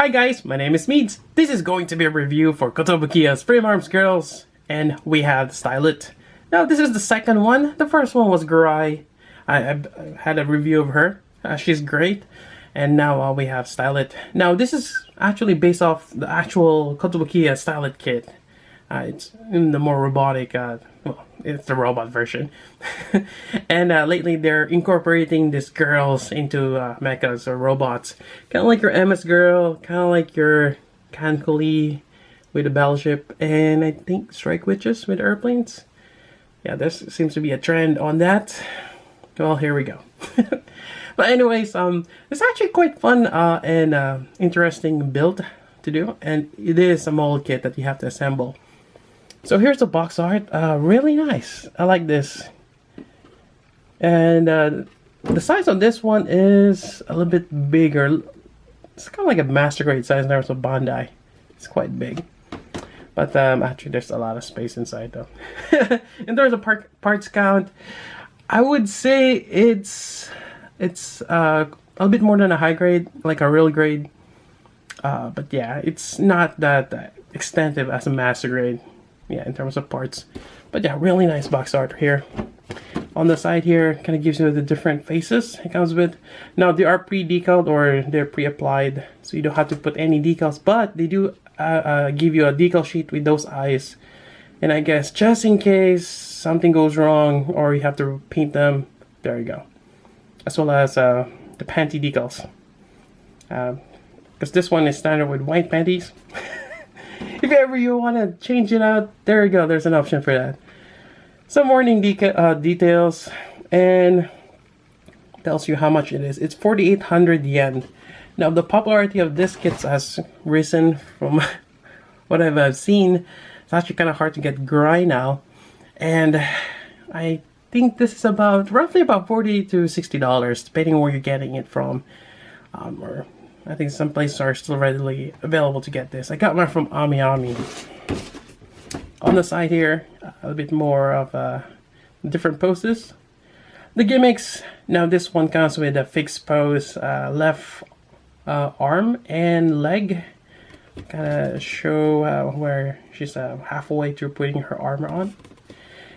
Hi guys, my name is Meads. This is going to be a review for Kotobukiya's Frame Arms Girls, and we have Stylet. Now this is the second one. The first one was Gurai. I had a review of her. She's great. And now we have Stylet. Now this is actually based off the actual Kotobukiya Stylet kit. It's in the more robotic, well, it's the robot version. And lately they're incorporating these girls into mechas or robots. Kind of like your MS girl, kind of like your Kankuli with a battleship, and I think Strike Witches with airplanes. Yeah, there seems to be a trend on that. Well, here we go. But anyways, it's actually quite fun and interesting build to do, and it is a mold kit that you have to assemble. So here's the box art. Really nice. I like this. And the size of this one is a little bit bigger. It's kind of like a master grade size in terms of Bandai. It's quite big. But actually there's a lot of space inside though. In terms of parts count, I would say it's a little bit more than a high grade, like a real grade. But yeah, it's not that extensive as a master grade. Yeah, in terms of parts. But yeah, really nice box art here. On the side here, kind of gives you the different faces it comes with. Now they are pre-decaled or they're pre-applied, so you don't have to put any decals, but they do give you a decal sheet with those eyes. And I guess just in case something goes wrong or you have to paint them, there you go. As well as the panty decals. Because this one is standard with white panties. If ever you want to change it out, there you go, there's an option for that. Some warning details, and tells you how much it is. It's 4,800 yen. Now the popularity of this kit has risen from what I've seen. It's actually kind of hard to get Gurai now, and I think this is roughly about $40 to $60, depending on where you're getting it from. Or I think some places are still readily available to get this. I got mine from Ami. On the side here, a little bit more of different poses. The gimmicks, now this one comes with a fixed pose, left arm and leg. Kind of show where she's halfway through putting her armor on.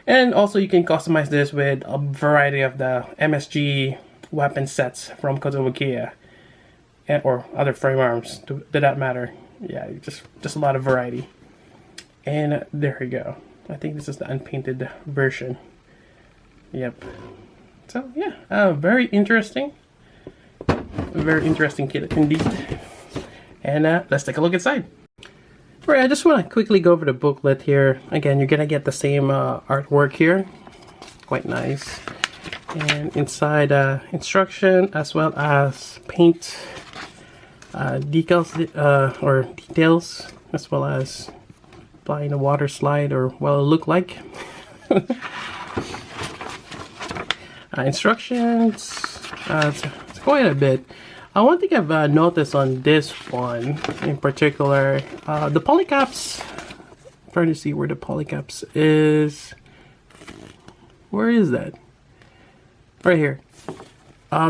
And also you can customize this with a variety of the MSG weapon sets from Kotobukiya. Or other frame arms, to that matter. Yeah, just a lot of variety. And there we go. I think this is the unpainted version. Yep. So yeah, very interesting. Very interesting kit indeed. And let's take a look inside. Alright, I just want to quickly go over the booklet here. Again, you're gonna get the same artwork here. Quite nice. And inside instruction as well as paint decals or details, as well as applying a water slide, or what it'll look like. Instructions, it's quite a bit. One thing I've noticed on this one in particular, the polycaps, I'm trying to see where the polycaps is. Where is that? Right here.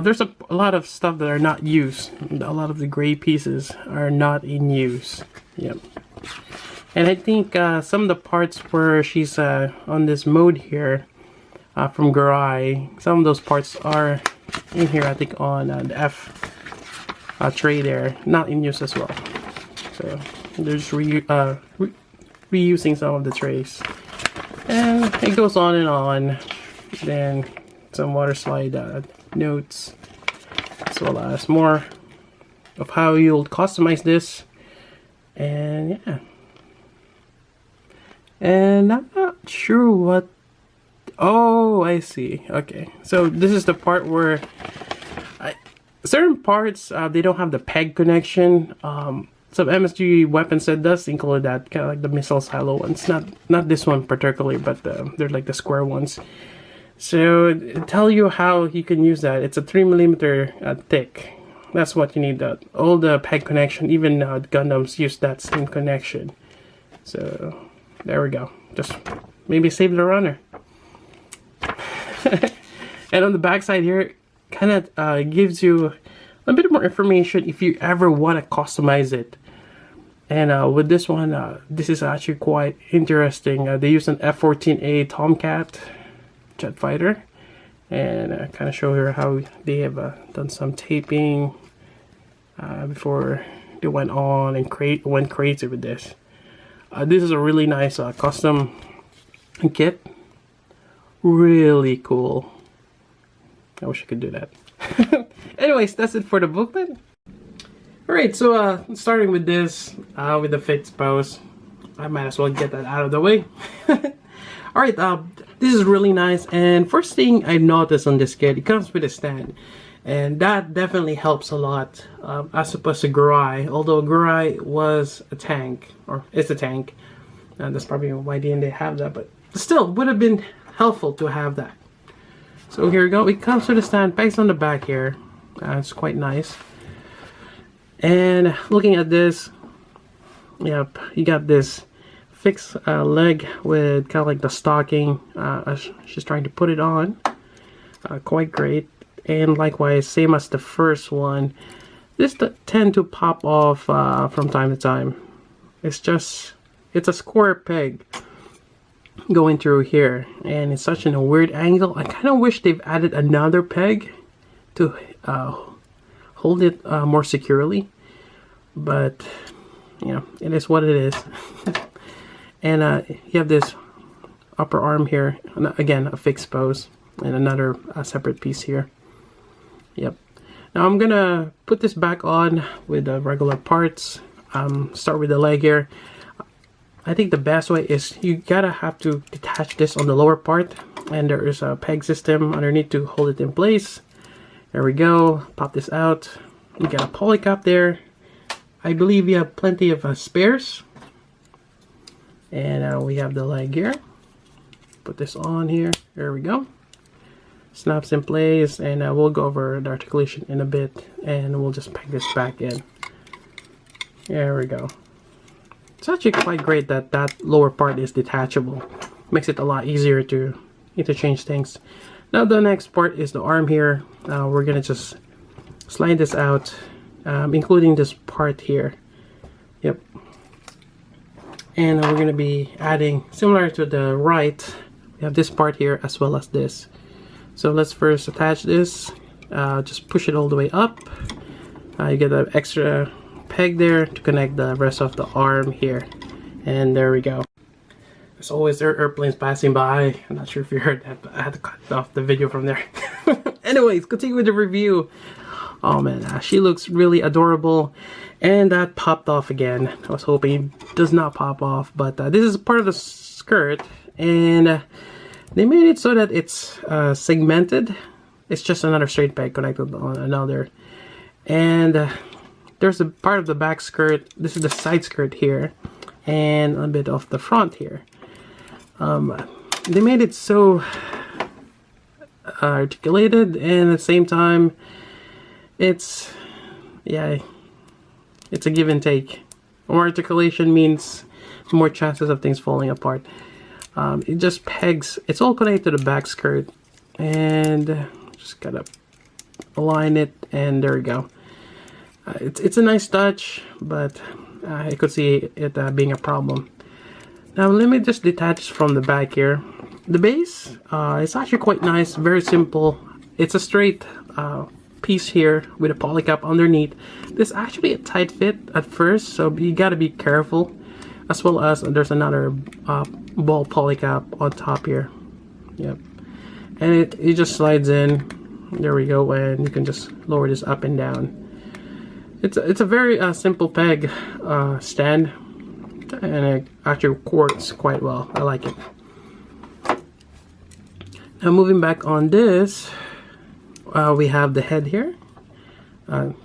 There's a lot of stuff that are not used. A lot of the gray pieces are not in use. Yep. And I think some of the parts where she's on this mode here from Gurai, some of those parts are in here, I think on the F tray there, not in use as well. So they're just reusing some of the trays. And it goes on and on. Then some water slide notes, as well as more of how you'll customize this. And yeah, and I'm not sure what. Oh, I see. Okay, so this is the part where certain parts they don't have the peg connection. Some MSG weapon set does include that, kind of like the missile silo ones. Not this one particularly, but they're like the square ones. So it'll tell you how you can use that. It's a 3mm thick. That's what you need. All the peg connection, even Gundams use that same connection. So there we go. Just maybe save the runner. And on the back side here, kind of gives you a bit more information if you ever want to customize it. And with this one, this is actually quite interesting. They use an F-14A Tomcat jet fighter, and I kind of show here how they have done some taping before they went on and went crazy with this. This is a really nice custom kit. Really cool. I wish I could do that. Anyways, that's it for the booklet. Alright, so starting with this, with the fixed pose, I might as well get that out of the way. Alright, this is really nice, and first thing I noticed on this kit, it comes with a stand, and that definitely helps a lot, as opposed to Gurai. Although Gurai was a tank, or is a tank, and that's probably why didn't they have that, but still, would have been helpful to have that. So here we go, it comes with a stand, pegs on the back here, it's quite nice. And looking at this, yep, you got this fixed leg with kind of like the stocking. She's trying to put it on. Quite great. And likewise, same as the first one, this tend to pop off from time to time. It's a square peg going through here, and it's such in a weird angle. I kind of wish they've added another peg to hold it more securely, but you know, it is what it is. And you have this upper arm here, again a fixed pose, and another separate piece here. Yep. Now I'm gonna put this back on with the regular parts. Start with the leg here. I think the best way is you have to detach this on the lower part, and there is a peg system underneath to hold it in place. There we go. Pop this out. You got a poly cap there. I believe you have plenty of spares. And we have the leg here. Put this on here. There we go. Snaps in place, and we'll go over the articulation in a bit, and we'll just peg this back in. There we go. It's actually quite great that that lower part is detachable. Makes it a lot easier to interchange things. Now the next part is the arm here. We're gonna just slide this out, including this part here. Yep. And we're gonna be adding, similar to the right, we have this part here as well as this. So let's first attach this. Just push it all the way up. You get an extra peg there to connect the rest of the arm here, and there we go. As always, there are airplanes passing by. I'm not sure if you heard that, but I had to cut off the video from there. Anyways, continue with the review. Oh man, she looks really adorable, and that popped off again. I was hoping it does not pop off, but this is part of the skirt, and they made it so that it's segmented. It's just another straight peg connected on another, and there's a part of the back skirt. This is the side skirt here, and a bit of the front here. They made it so articulated, and at the same time, it's a give and take. More articulation means more chances of things falling apart. It just pegs. It's all connected to the back skirt, and just gotta align it, and there we go. It's a nice touch, but I could see it being a problem. Now let me just detach from the back here. The base is actually quite nice, very simple. It's a straight piece here with a poly cap underneath. This is actually a tight fit at first, so you gotta be careful. As well as there's another ball poly cap on top here. Yep. And it just slides in. There we go, and you can just lower this up and down. It's a very simple peg stand, and it actually works quite well. I like it. Now moving back on this, we have the head here.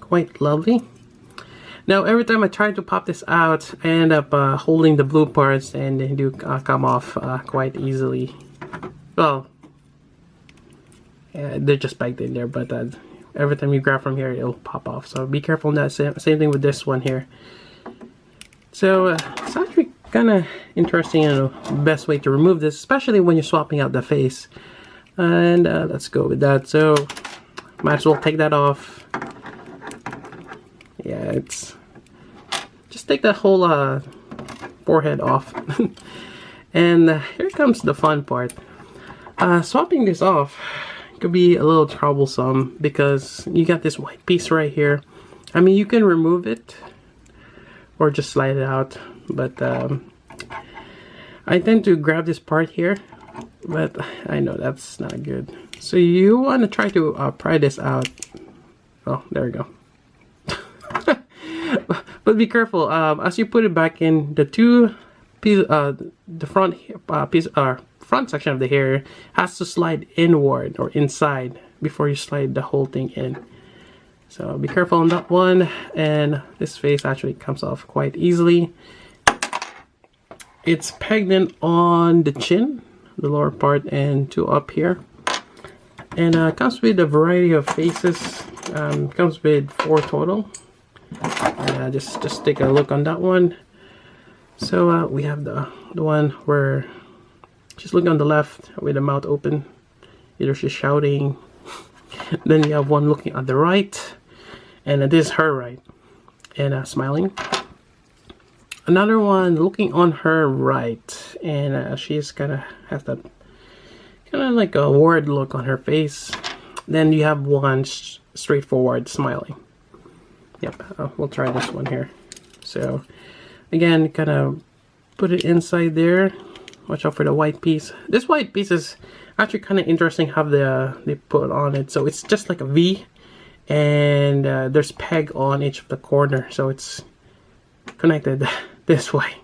Quite lovely. Now every time I try to pop this out, I end up holding the blue parts, and they do come off quite easily. Well, they're just pegged in there, but every time you grab from here, it'll pop off. So be careful on that. Same thing with this one here. So it's actually kind of interesting and the best way to remove this, especially when you're swapping out the face. And let's go with that. So might as well take that off. Yeah, it's just take the whole forehead off. And here comes the fun part. Swapping this off could be a little troublesome because you got this white piece right here. I mean, you can remove it or just slide it out, but I tend to grab this part here, but I know that's not good. So you want to try to pry this out. Oh, there we go. But be careful as you put it back in. The two piece, the front front section of the hair has to slide inward or inside before you slide the whole thing in. So be careful on that one. And this face actually comes off quite easily. It's pegged in on the chin, the lower part, and two up here. And comes with a variety of faces. Comes with 4 total. Just take a look on that one. So we have the one where she's looking on the left with the mouth open, either she's shouting. Then you have one looking at the right, and this is her right, and smiling. Another one looking on her right, and she's kind of has that kind of like a worried look on her face. Then you have one straightforward smiling. Yep, we'll try this one here. So again, kind of put it inside there. Watch out for the white piece. This white piece is actually kind of interesting how they put on it. So it's just like a V, and there's peg on each of the corner, so it's connected this way.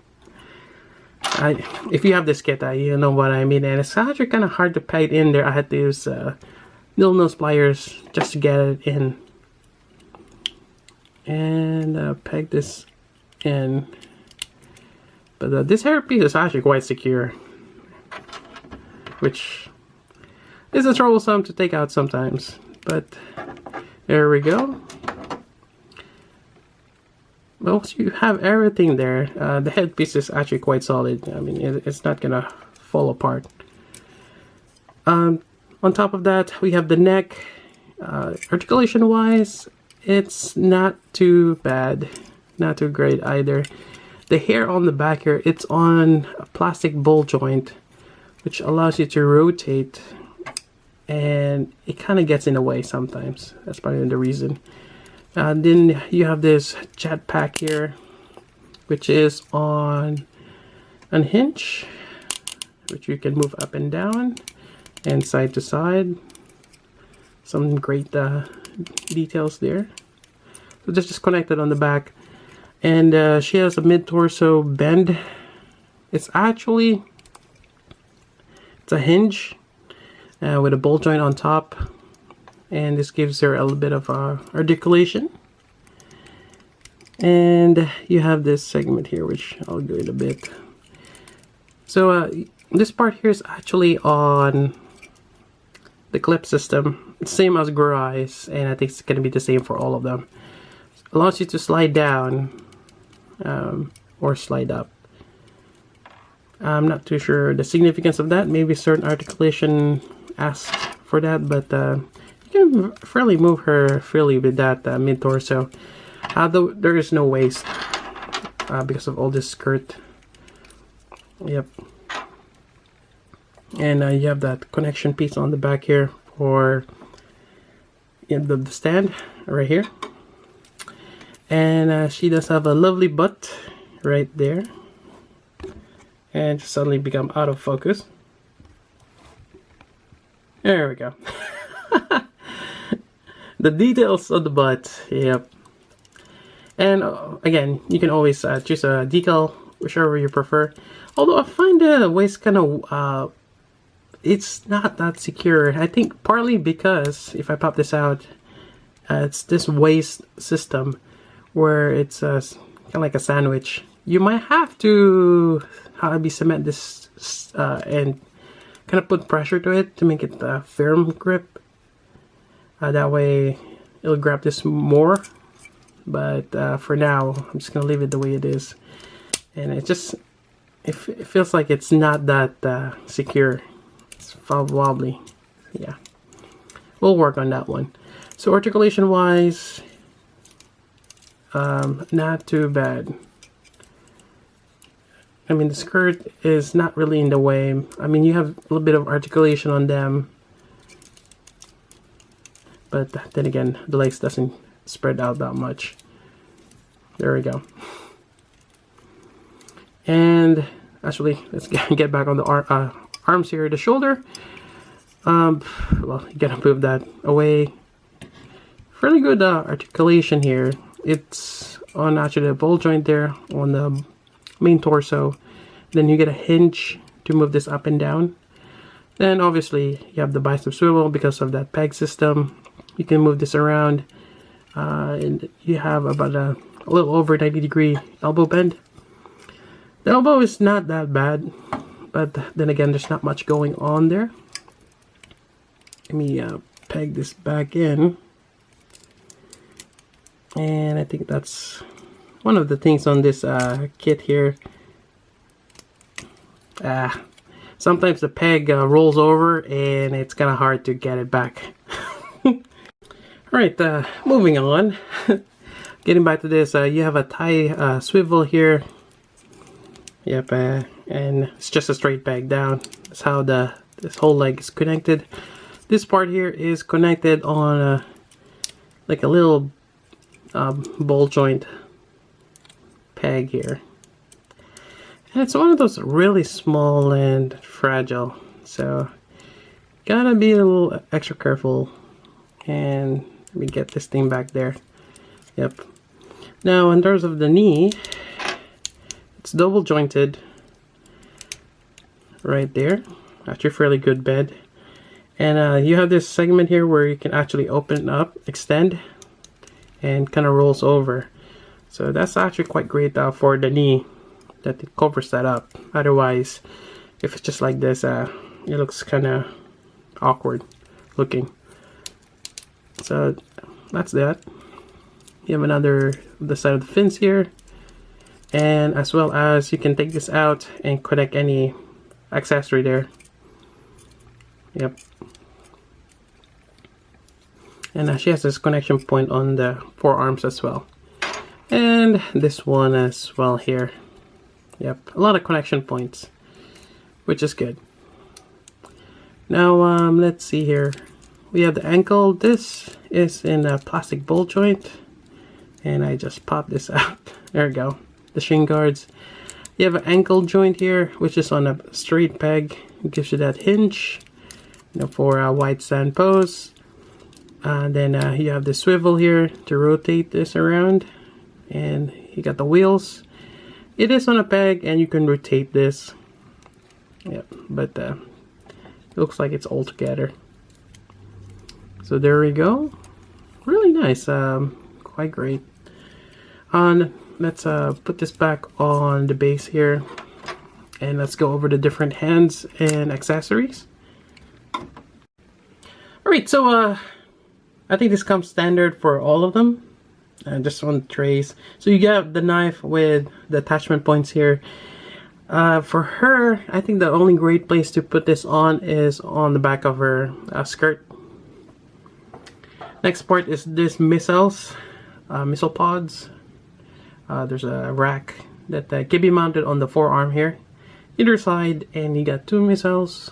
If you have this kit, you know what I mean. And it's actually kind of hard to peg in there. I had to use little nose pliers just to get it in. And peg this in. But this hairpiece is actually quite secure, which is troublesome to take out sometimes. But there we go. Once you have everything there, the headpiece is actually quite solid. I mean, it's not gonna fall apart. On top of that, we have the neck. Articulation wise, it's not too bad, not too great either. The hair on the back here, it's on a plastic ball joint, which allows you to rotate, and it kind of gets in the way sometimes. That's probably the reason. Then you have this jet pack here, which is on a hinge, which you can move up and down and side to side. Some great details there. So this is connected on the back, and she has a mid-torso bend. It's a hinge with a ball joint on top, and this gives her a little bit of articulation. And you have this segment here, which I'll do in a bit. So this part here is actually on the clip system, same as Garai's, and I think it's going to be the same for all of them. Allows you to slide down or slide up. I'm not too sure the significance of that. Maybe certain articulation asks for that, but you can fairly move her freely with that mid-torso. Though there is no waist because of all this skirt. Yep. And you have that connection piece on the back here for the stand right here. And she does have a lovely butt right there. And just suddenly become out of focus. There we go. The details of the butt, yep. And again, you can always choose a decal, whichever you prefer. Although I find the waist kind of, it's not that secure. I think partly because, if I pop this out, it's this waist system where it's kind of like a sandwich. You might have to cement this and kind of put pressure to it to make it a firm grip. That way it'll grab this more. But for now, I'm just gonna leave it the way it is. And it feels like it's not that secure. It's wobbly. Yeah, we'll work on that one. So articulation wise, Not too bad. I mean, the skirt is not really in the way. I mean, you have a little bit of articulation on them, but then again, the lace doesn't spread out that much. There we go. And actually, let's get back on the arms here. The shoulder, well, you gotta move that away. Fairly good articulation here. It's on actually the ball joint there on the main torso. Then you get a hinge to move this up and down. Then obviously you have the bicep swivel because of that peg system. You can move this around, and you have about a little over 90-degree elbow bend. The elbow is not that bad, but then again, there's not much going on there. Let me peg this back in. And I think that's one of the things on this kit here. Sometimes the peg rolls over and it's kind of hard to get it back. Alright, moving on. Getting back to this, you have a tie swivel here. Yep, and it's just a straight peg down. That's how this whole leg is connected. This part here is connected on like a little ball joint peg here. And it's one of those really small and fragile, so gotta be a little extra careful. And let me get this thing back there. Yep. Now in terms of the knee, it's double jointed right there. Actually fairly good bed. And you have this segment here where you can actually open up, extend, and kind of rolls over. So that's actually quite great for the knee, that it covers that up. Otherwise, if it's just like this, it looks kind of awkward looking. So that's that. You have another the side of the fins here, and as well as you can take this out and connect any accessory there. Yep. And she has this connection point on the forearms as well, and this one as well here. Yep, a lot of connection points, which is good. Now let's see here. We have the ankle. This is in a plastic ball joint, and I just popped this out. There we go. The shin guards. You have an ankle joint here, which is on a straight peg. It gives you that hinge, you know, for a wide stand pose. And then you have the swivel here to rotate this around, and you got the wheels. It is on a peg, and you can rotate this. Yep, but it looks like it's all together. So there we go. Really nice. Quite great. Let's put this back on the base here, and let's go over the different hands and accessories. Alright, so I think this comes standard for all of them. Just on trays. So you get the knife with the attachment points here. For her, I think the only great place to put this on is on the back of her skirt. Next part is this missile pods. There's a rack that can be mounted on the forearm here, either side, and you got two missiles,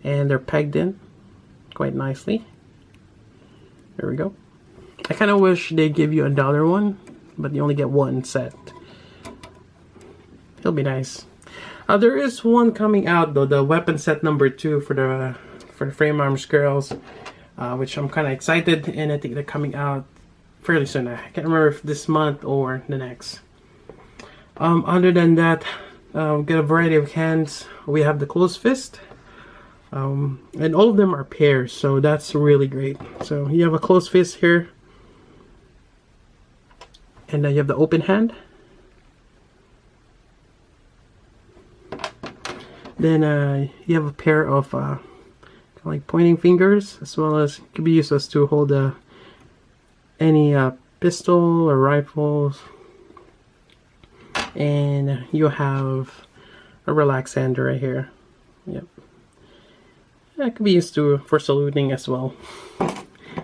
and they're pegged in quite nicely. There we go. I kind of wish they give you $1 one, but you only get one set. It'll be nice. There is one coming out though, the weapon set number 2 for the frame arms girls, which I'm kind of excited, and I think they're coming out fairly soon. I can't remember if this month or the next. Other than that, we get a variety of hands. We have the closed fist. And all of them are pairs, so that's really great. So you have a closed fist here, and then you have the open hand. Then you have a pair of kind of like pointing fingers, as well as it can be used as to hold any pistol or rifles. And you have a relaxander right here. Yep. That could be used for saluting as well.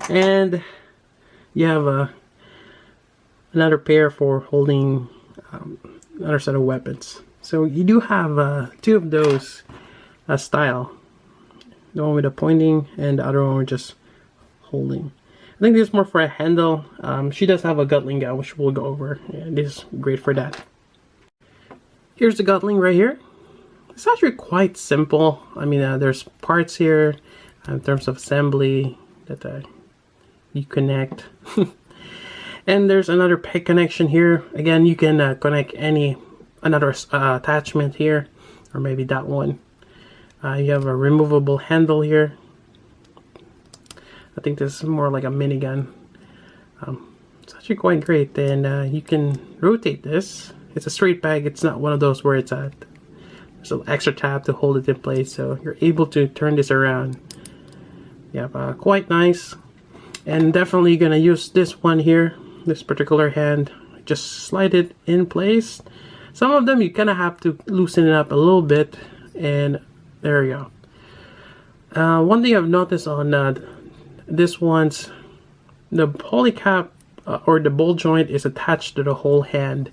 And you have another pair for holding another set of weapons. So you do have two of those style. The one with the pointing and the other one with just holding. I think this is more for a handle. She does have a Gatling gun, which we'll go over. And this is great for that. Here's the Gatling right here. It's actually quite simple. I mean, there's parts here in terms of assembly that you connect. And there's another peg connection here. Again, you can connect another attachment here, or maybe that one. You have a removable handle here. I think this is more like a minigun. It's actually quite great, and you can rotate this. It's a straight peg. It's not one of those where it's there's an extra tab to hold it in place, so you're able to turn this around. Yeah, quite nice. And definitely gonna use this one here, this particular hand. Just slide it in place. Some of them you kind of have to loosen it up a little bit, and there we go. One thing I've noticed on this one's, the polycap or the ball joint is attached to the whole hand,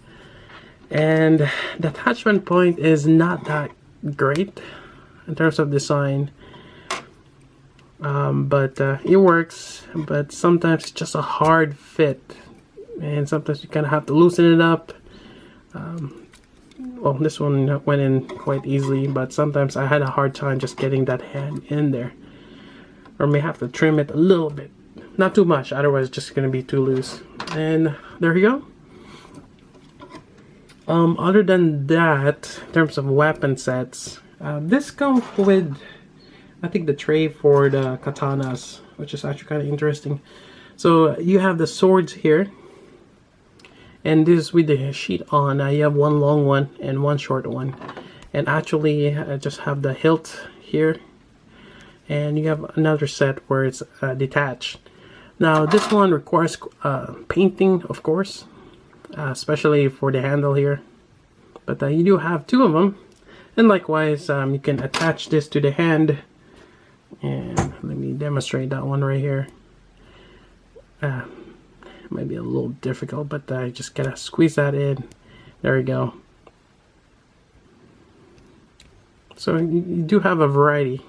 and the attachment point is not that great in terms of design, but it works. But sometimes it's just a hard fit, and sometimes you kind of have to loosen it up. Well, this one went in quite easily, but sometimes I had a hard time just getting that hand in there, or may have to trim it a little bit, not too much, otherwise it's just going to be too loose. And there you go. Other than that, in terms of weapon sets, this comes with, I think, the tray for the katanas, which is actually kind of interesting. So you have the swords here, and this is with the sheet on. You have one long one and one short one, and actually just have the hilt here, and you have another set where it's detached. Now this one requires painting, of course, especially for the handle here, but you do have two of them. And likewise, you can attach this to the hand, and let me demonstrate that one right here. Might be a little difficult, but I just gotta squeeze that in. There we go. So you do have a variety.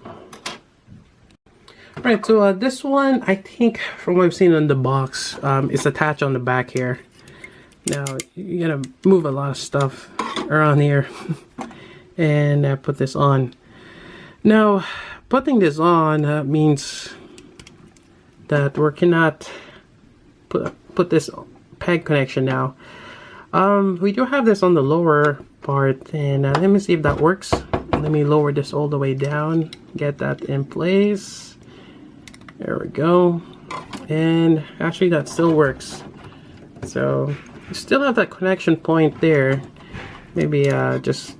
Right, so this one, I think from what I've seen on the box, is attached on the back here. Now you gotta move a lot of stuff around here and put this on. Now putting this on means that we cannot put this peg connection now. We do have this on the lower part, and let me see if that works. Let me lower this all the way down, get that in place. There we go. And actually that still works. So you still have that connection point there. Maybe just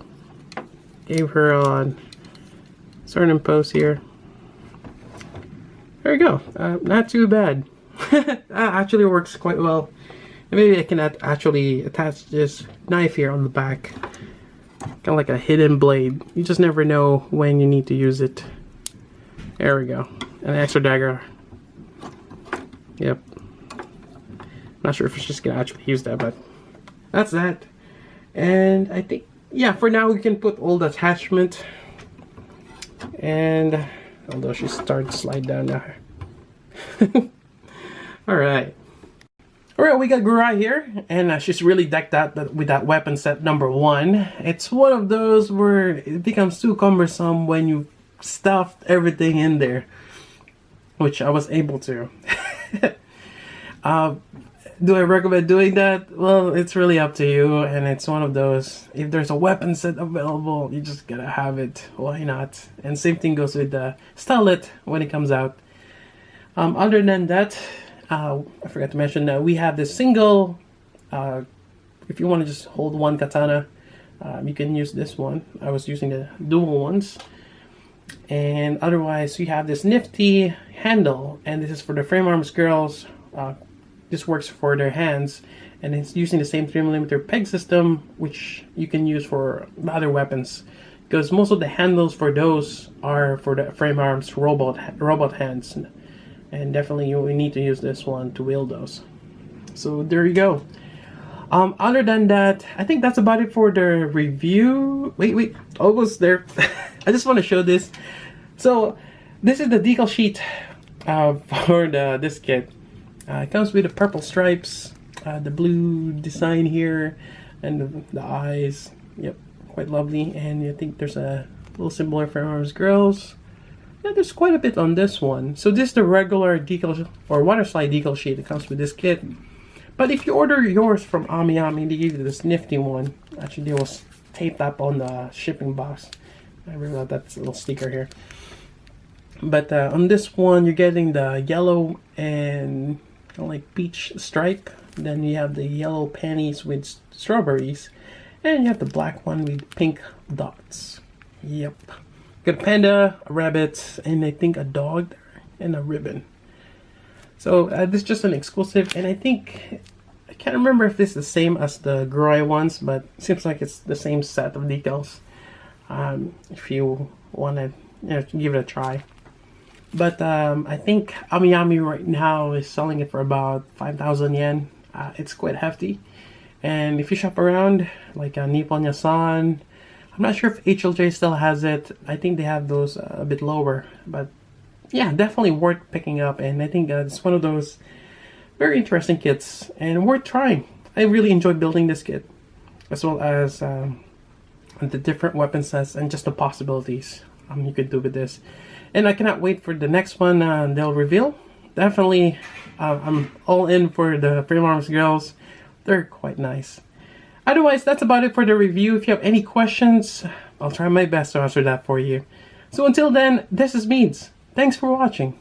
gave her on certain pose here. There you go. Not too bad. That actually works quite well. And maybe I can actually attach this knife here on the back, kind of like a hidden blade. You just never know when you need to use it. There we go. An extra dagger. Yep. Not sure if it's just gonna actually use that, but that's that. And I think, yeah, for now we can put all the attachment. And although she started to slide down now. Alright, we got Gurai here, and she's really decked out with that weapon set number 1. It's one of those where it becomes too cumbersome when you stuffed everything in there, which I was able to. Do I recommend doing that? Well, it's really up to you, and it's one of those, if there's a weapon set available, you just gotta have it. Why not? And same thing goes with the Stylet when it comes out. Other than that, I forgot to mention, we have this single, if you want to just hold one katana, you can use this one. I was using the dual ones. And otherwise, we have this nifty handle, and this is for the frame arms girls. This works for their hands, and it's using the same 3mm peg system, which you can use for other weapons, because most of the handles for those are for the frame arms robot hands. And definitely you need to use this one to wield those. So there you go. Other than that, I think that's about it for the review. Wait, almost there. I just want to show this. So this is the decal sheet for this kit. It comes with the purple stripes, the blue design here, and the eyes. Yep, quite lovely. And I think there's a little symbol for Arms Girls. Yeah, there's quite a bit on this one. So this is the regular decal or water slide decal sheet that comes with this kit. But if you order yours from AmiAmi, they give you this nifty one. Actually, it was taped up on the shipping box. I realized that's a little sticker here. But on this one, you're getting the yellow and kind of like peach stripe. Then you have the yellow panties with strawberries. And you have the black one with pink dots. Yep. Got a panda, a rabbit, and I think a dog there, and a ribbon. So this is just an exclusive, and I think, I can't remember if this is the same as the Groy ones, but it seems like it's the same set of decals. If you want to give it a try. But I think AmiAmi right now is selling it for about 5,000 yen. It's quite hefty. And if you shop around, like Nippon Yasan, I'm not sure if HLJ still has it. I think they have those a bit lower. But yeah, definitely worth picking up. And I think it's one of those very interesting kits and worth trying. I really enjoy building this kit, as well as the different weapon sets and just the possibilities you could do with this. And I cannot wait for the next one they'll reveal. Definitely, I'm all in for the Frame Arms Girls. They're quite nice. Otherwise, that's about it for the review. If you have any questions, I'll try my best to answer that for you. So until then, this is Meads. Thanks for watching.